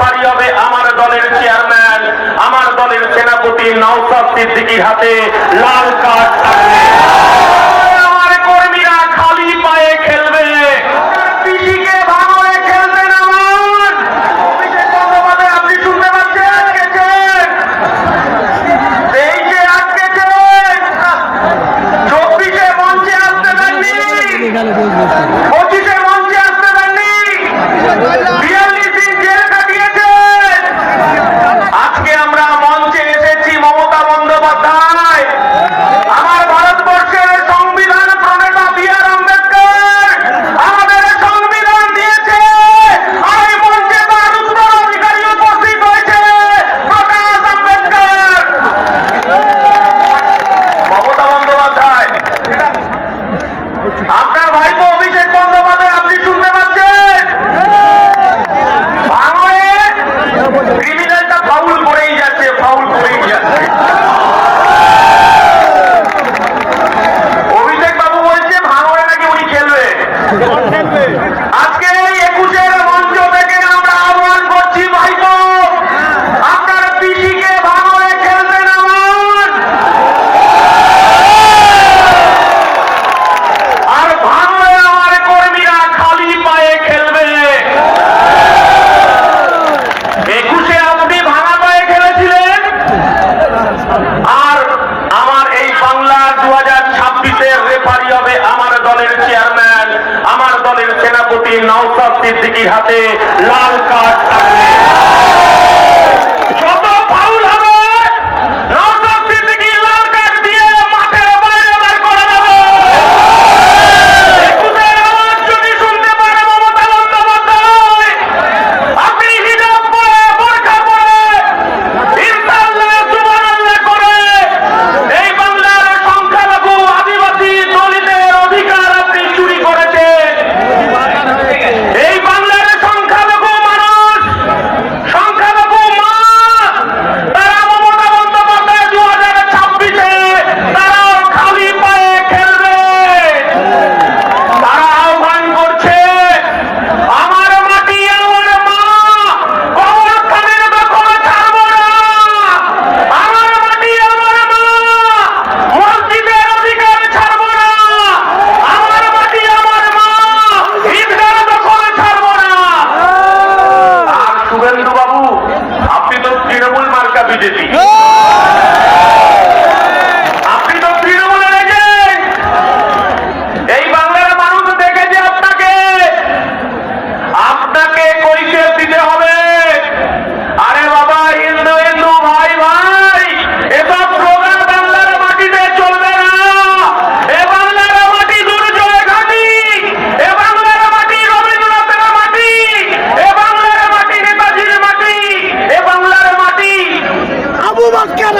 Referee হবে আমার দলের চেয়ারম্যান, আমার দলের সেনাপতি নওশাদ সিদ্দিকীর হাতে লাল কার্ড থাকবে। আমার কর্মীরা খালি পায়ে খেলবে, পিটিকে ভাঙড়ে খেলবেন। আমার অভিষেক বন্দ্যোপাধ্যায় আপনি শুনতে পাচ্ছেন? এই যে আটকেছেন, 24-এ মঞ্চে আসতে দেননি, 25-এ মঞ্চে আসতে দেননি, 42 দিন জেল কাটিয়েছেন। আজকে আমরা মঞ্চে এসেছি মমতা বন্দ্যোপাধ্যায়, আমার ভারতবর্ষের সংবিধান প্রণেতা বি.আর. আম্বেদকর আমাদের সংবিধান দিয়েছে। আর এই মঞ্চে তার উত্তরাধিকারী উপস্থিত হয়েছে প্রকাশ আম্বেদকর। মমতা বন্দ্যোপাধ্যায়, আপনার ভাইপো অভিষেক বন্দ্যোপাধ্যায় আপনি শুনতে পাচ্ছেন? ভাঙড়ে ক্রিমিনালটা ফাউল করেই যাচ্ছে, ফাউল করেই যাচ্ছে। অভিষেক বাবু বলছে ভাঙড়ে নাকি উনি খেলবে। আজকে এই 21-এর মঞ্চ থেকে আমরা আহ্বান করছি, ভাইপো আপনার পিসিকে ভাঙড়ে খেলবেন। আমার আর ভাঙড়ে আমার কর্মীরা খালি পায়ে খেলবে। 21-এ আপনি ভাঙা পায়ে খেলেছিলেন, আর আমার এই বাংলার 2026-এর রেফারি হবে আমার দলের চেয়ারম্যান, আমার দলের সেনাপতি নওশাদ সিদ্দিকীর হাতে লাল কার্ড থাকবে। যত ফাউল হবে নওশাদ সিদ্দিকী লাল কার্ড দিয়ে মাঠের বাইরে বার করে দেবে। 21-এর আওয়াজ যদি শুনতে পারে মমতা বন্দ্যোপাধ্যায়, আপনি হিজাব পরে, বোরকা পরে, ইনশাআল্লাহ সুবহানাল্লাহ করে এই বাংলার সংখ্যালঘু আদিবাসী দলিতের অধিকার আপনি চুরি করেছেন। এই বাংলার সংখ্যালঘু মানুষ, সংখ্যালঘু মা, তারা মমতা বন্দ্যোপাধ্যায় 2026-এ তারাও খালি পায়ে খেলবে। তারা আহ্বান করছে, আমার মাটি আমার মা, কবরস্থানের দখল ছাড়ব না। আমার মাটি আমার মা, মসজিদের অধিকার ছাড়ব না। আমার মাটি আমার মা, ঈদগাহ দখল ছাড়ব না। আর শুভেন্দু বাবু, আপনি তো তৃণমূল মার্কা বিজেপি, আপনি তো তৃণমূলের এজেন্ট। এই বাংলার মানুষ দেখেছে আপনাকে, আপনাকে কৈফিয়ত দিতে হবে। আরে বাবা, হিন্দু হিন্দু ভাই ভাই, এসব স্লোগান বাংলার মাটিতে চলবে না। এ বাংলার মাটি দুর্জয় ঘাঁটি, এ বাংলার মাটি রবীন্দ্রনাথের মাটি, এ বাংলার মাটি নেতাজির মাটি, এ বাংলার মাটি আবু বকর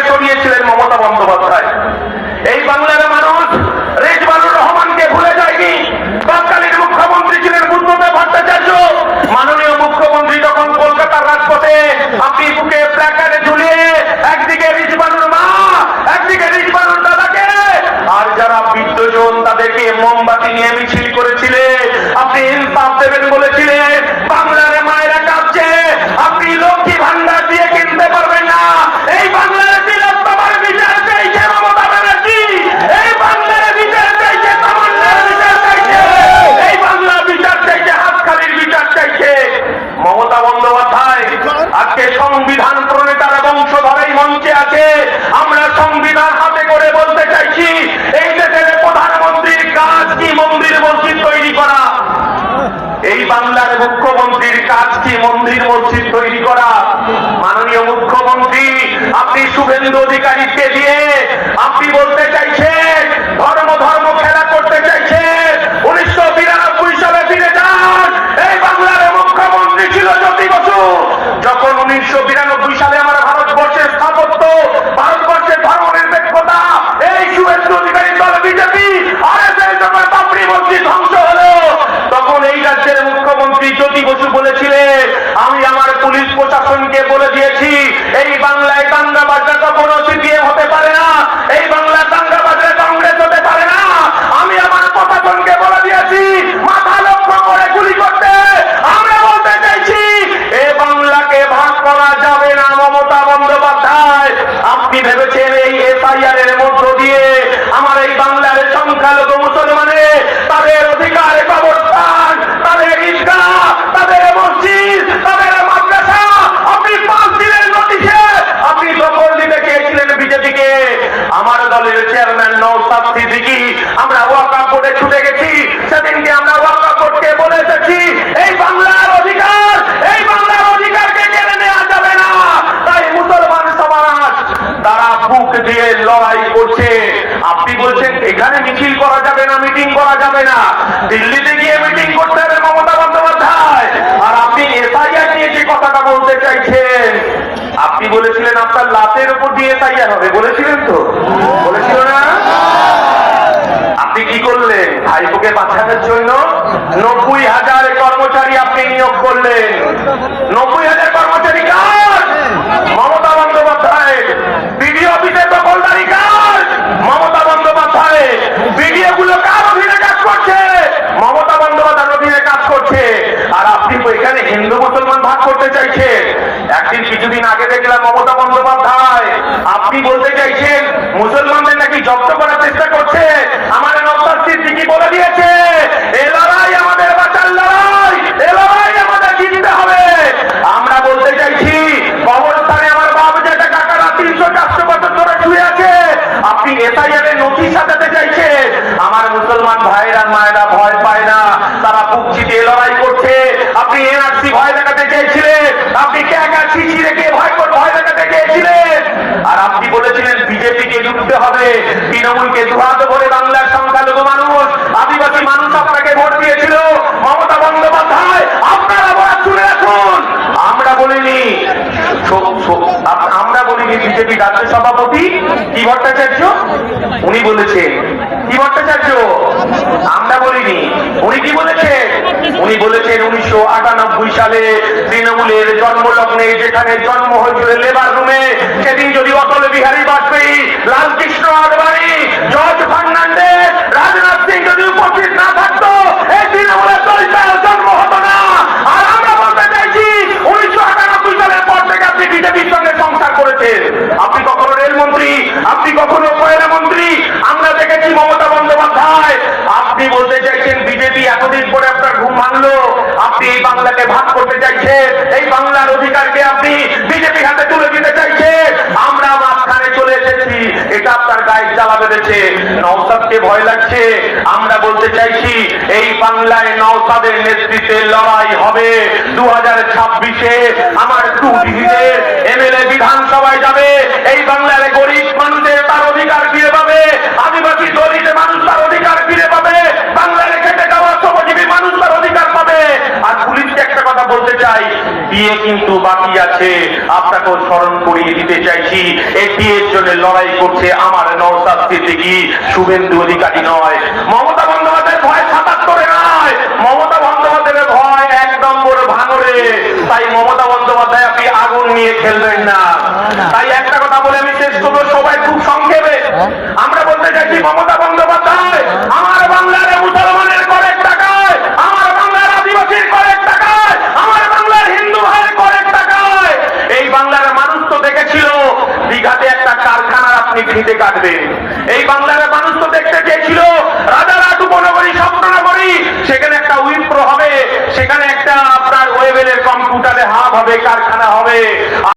সরিয়েছিলেন মমতা বন্দ্যোপাধ্যায়। এই বাংলার মানুষ রেজওয়ানুর রহমানকে ভুলে যায়নি। তৎকালীন মুখ্যমন্ত্রী ছিলেন বুদ্ধদেব ভট্টাচার্য। মাননীয় মুখ্যমন্ত্রী তখন কলকাতার রাজপথে আপনি বুকে প্ল্যাকার্ডে ঝুলিয়ে একদিকে রিজওয়ানুর মা, একদিকে রিজওয়ানুর দাদাকে, আর যারা বিদ্যজন তাদেরকে মোমবাতি নিয়ে মিছিল করেছিলেন। আপনি ইনসাফ দেবেন বলেছিলেন। বাংলার মায়েরা কাঁদছে, আপনি লক্ষ্মী ভান্ডার দিয়ে কিনতে পারবেন না। এই বাংলার তিলোত্তমার বিচার চাইছে মমতা ব্যানার্জি। এই বাংলার বিচার চাইছে তামান্নার বিচার চাইছে। এই বাংলা বিচার চাইছে, হাতখালির বিচার চাইছে মমতা বন্দ্যোপাধ্যায়। আজকে সংবিধান প্রণেতারা বংশধরেই মঞ্চে আছে। আমরা সংবিধান হাতে করে বলতে চাইছি, এই দেশের প্রধানমন্ত্রীর কাজ কি মন্দির মসজিদ তৈরি করা? এই বাংলার মুখ্যমন্ত্রীর কাজ কি মন্দির মসজিদ তৈরি করা? মাননীয় মুখ্যমন্ত্রী, আপনি শুভেন্দু অধিকারীকে দিয়ে আপনি বলতে চাইছেন ধর্ম ধর্ম খেলা করতে চাইছেন। 1992 সালে ফিরে যান। এই বাংলার মুখ্যমন্ত্রী ছিল জ্যোতি বসু। যখন 1992 সালে আমার ভারতবর্ষের স্থাপত্য, ভারতবর্ষের ধর্মনিরপেক্ষতা, এই শুভেন্দু অধিকারী দল বিজেপি আরএসএস যখন বাবরি মসজিদ ধ্বংস হলো, তখন এই রাজ্যের মুখ্যমন্ত্রী জ্যোতি বসু বলেছিলেন, আমি আমার পুলিশ প্রশাসনকে বলে দিয়েছি এই বাংলায় দাঙ্গাবাজরা কখনো সিপিএম হতে পারে না, এই বাংলায় দাঙ্গাবাজরা কংগ্রেস হতে পারে না। আমি আমার প্রশাসনকে বলে দিয়েছি মাথা লক্ষ্য করে গুলি করতে। আমরা বলতে চাইছি এই বাংলাকে ভাগ করা যাবে না। মমতা বন্দ্যোপাধ্যায়, আপনি ভেবেছেন এই এফআইআর এর মধ্য দিয়ে আমার এই বাংলার সংখ্যালঘু মুসলমানে তাদের অধিকার, কবরস্থান, তাদের ঈদগাহ, তাদের মসজিদ, তাদের মাদ্রাসা আপনি 5 দিনের নোটিশে আপনি দখল দিতে চেয়েছিলেন বিজেপিকে। আমার দলের চেয়ারম্যান নওশাদ সিদ্দিকী, আমরা ওয়াকফ বোর্ডে ছুটে গেছি। সেদিনকে আমরা ওয়াকফ বোর্ডকে বলে এসেছি এই বাংলার অধিকার, এই বাংলার অধিকারকে কেড়ে নেওয়া যাবে না। তাই মুসলমান সমাজ তারা বুক দিয়ে লড়াই করছে। আপনি বলছেন এখানে মিছিল করা যাবে না, মিটিং করা যাবে না, দিল্লিতে গিয়ে মিটিং করতে হবে মমতা বন্দ্যোপাধ্যায়। আর আপনি এসআইআর নিয়ে যে কথাটা বলতে চাইছেন, আপনি বলেছিলেন আপনার লাশের উপর দিয়ে এসআইআর হবে, বলেছিলেন তো? বলেছিল না? আপনি কি করলেন? ভাইপোকে বাঁচানোর জন্য 90,000 কর্মচারী আপনি নিয়োগ করলেন। 90,000 কর্মচারী কার? মমতা বন্দ্যোপাধ্যায়। বিডিও অফিসে দখলদারি কার? মমতা বন্দ্যোপাধ্যায়। বিডিও গুলো কার অধীনে কাজ করছে? মমতা বন্দ্যোপাধ্যায়ের অধীনে কাজ করছে। আর আপনি এখানে হিন্দু মুসলমান ভাগ করতে চাইছেন। একদিন কিছুদিন আগে দেখলাম মমতা বন্দ্যোপাধ্যায় আপনি বলতে চাইছেন মুসলমানদের নাকি জব্দ করার চেষ্টা করছে। আমার নওশাদ সিদ্দিকী বলে দিয়েছে এ লড়াই আমাদের বাঁচার লড়াই, এ লড়াই আমাদের জিততে হবে। আমরা বলতে চাইছি কবরস্থানে আমার বাবা যেটা কাকারা 300-400 বছর ধরে শুয়ে আছে, আপনি এসআইআর এর নোটিশ সাজাতে চাইছেন। আমার মুসলমান ভাইরা মায়েরা ভয় পায় না, তারা বুক চিতিয়ে লড়াই করছে। আপনি এনআরসি ভয় দেখাতে চেয়েছিলেন, আপনি সিসি রেখে ভয় দেখাতে চেয়েছিলেন। আর আপনি বলেছিলেন বিজেপিকে লুটতে হবে, তৃণমূলকে দুহাত ভরে বাংলার সংখ্যালঘু মানুষ, আদিবাসী মানুষ আপনাকে ভোট দিয়েছিল। মমতা বন্দ্যোপাধ্যায়, আপনারা বলা শুনে রাখুন, আমরা বলিনি, আমরা বলিনি বিজেপি রাজ্য সভাপতি কি ভট্টাচার্য উনি বলেছেন। কি ভট্টাচার্য? আমরা বলিনি। উনি কি বলেছেন? উনি বলেছেন 1998 সালে তৃণমূলের জন্মলগ্নে যেখানে জন্ম হয়েছিল লেবার রুমে, সেদিন যদি অটল বিহারী বাজপেয়ী, লালকৃষ্ণ আডবাণী, জর্জ ফার্নান্ডেজ, রাজনাথ সিং যদি উপস্থিত না থাকতো এই তৃণমূলের দলটার জন্ম হতো না। আর আমরা বলতে চাইছি 1998 সালের পর থেকে আপনি বিজেপির সঙ্গে সংসার করেছেন। আপনি কখনো রেলমন্ত্রী, আপনি কখনো কয়লা মন্ত্রী। আমরা দেখেছি মমতা বন্দ্যোপাধ্যায়, আপনি বলতে চাইছেন বিজেপি এতদিন পরে আপনার ঘুম ভাঙলো, আপনি এই বাংলাকে ভাগ করতে চাইছেন, এই বাংলার অধিকারকে আপনি বিজেপি হাতে তুলে দিতে চাইছেন। আমরা মাঝখানে চলে এসেছি, এটা আপনার গায়ে জ্বালা বেঁধেছে। নওশাদকে ভয় লাগছে। আমরা বলতে চাইছি এই বাংলায় নওশাদের নেতৃত্বে লড়াই হবে। 2026-এ আমার 2 ডিভিডের এমএলএ বিধানসভায় যাবে। এই বাংলার গরিব মানুষের তার অধিকার ফিরে পাবে, আদিবাসী দলিত মানুষ তার অধিকার ফিরে পাবে, বাংলার খেটে খাওয়া শ্রমজীবী মানুষ তার অধিকার পাবে। আর পুলিশকে একটা কথা বলতে চাই, বিয়ে কিন্তু বাকি আছে। আপনাকেও স্মরণ করিয়ে দিতে চাইছি, এই বিয়ের জন্য লড়াই করছে আমার নওশাদ সিদ্দিকী, শুভেন্দু অধিকারী নয়। মমতা বন্দ্যোপাধ্যায়ের ভয় ৭৭-এ নয়, মমতা বন্দ্যোপাধ্যায়ের ভয় ১ নম্বর ভাঙড়ে। তাই মমতা বন্দ্যোপাধ্যায় আপনি আগুন নিয়ে খেলবেন না। তাই একটা কথা বলে আমি শেষ করবো, সবাই খুব সংক্ষেপে। আমরা বলতে চাইছি, মমতা বন্দ্যোপাধ্যায় আমার বাংলার মুসলমানের করের টাকায়, আমার বাংলার আদিবাসীর করের টাকায়, আমার বাংলার হিন্দু ভাইয়ের করের টাকায় এই বাংলার মানুষ তো দেখেছিল দীঘাতে একটা কারখানার আপনি ফিতে কাটবেন। এই বাংলার মানুষ তো দেখতে চেয়েছিল রাজারহাট উপনগরী, স্বপ্ননগরী, সেখানে একটা উইপ্রো হবে, সেখানে একটা আপনার ওয়েবেলের কম্পিউটারে হাব হবে, কারখানা হবে।